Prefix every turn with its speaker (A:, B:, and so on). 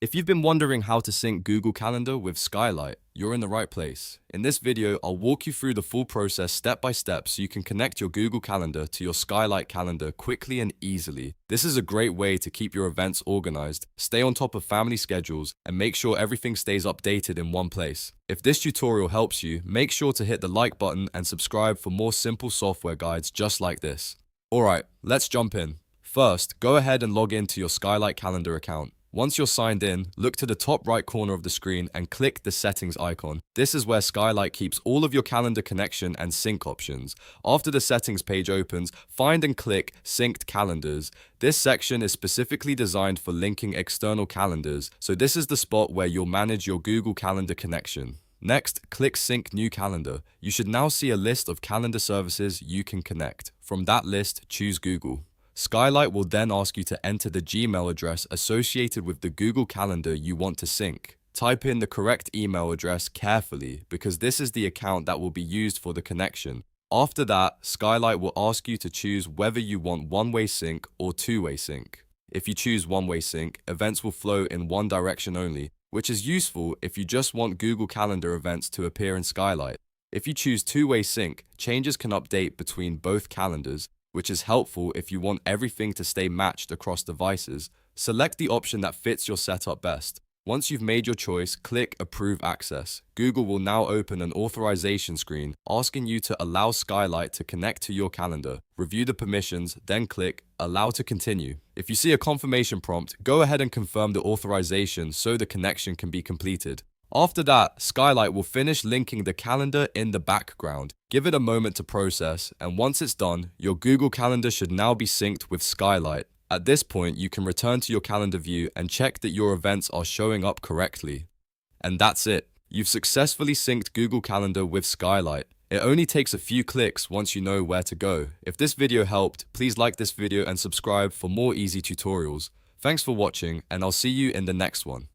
A: If you've been wondering how to sync Google Calendar with Skylight, you're in the right place. In this video, I'll walk you through the full process step by step so you can connect your Google Calendar to your Skylight calendar quickly and easily. This is a great way to keep your events organized, stay on top of family schedules, and make sure everything stays updated in one place. If this tutorial helps you, make sure to hit the like button and subscribe for more simple software guides just like this. Alright, let's jump in. First, go ahead and log into your Skylight calendar account. Once you're signed in, look to the top right corner of the screen and click the settings icon. This is where Skylight keeps all of your calendar connection and sync options. After the settings page opens, find and click Synced Calendars. This section is specifically designed for linking external calendars, so this is the spot where you'll manage your Google Calendar connection. Next, click Sync New Calendar. You should now see a list of calendar services you can connect. From that list, choose Google. Skylight will then ask you to enter the Gmail address associated with the Google Calendar you want to sync. Type in the correct email address carefully because this is the account that will be used for the connection. After that, Skylight will ask you to choose whether you want one-way sync or two-way sync. If you choose one-way sync, events will flow in one direction only, which is useful if you just want Google Calendar events to appear in Skylight. If you choose two-way sync, changes can update between both calendars, which is helpful if you want everything to stay matched across devices. Select the option that fits your setup best. Once you've made your choice, click Approve Access. Google will now open an authorization screen asking you to allow Skylight to connect to your calendar. Review the permissions, then click Allow to continue. If you see a confirmation prompt, go ahead and confirm the authorization so the connection can be completed. After that, Skylight will finish linking the calendar in the background. Give it a moment to process, and once it's done, your Google Calendar should now be synced with Skylight. At this point, you can return to your calendar view and check that your events are showing up correctly. And that's it. You've successfully synced Google Calendar with Skylight. It only takes a few clicks once you know where to go. If this video helped, please like this video and subscribe for more easy tutorials. Thanks for watching, and I'll see you in the next one.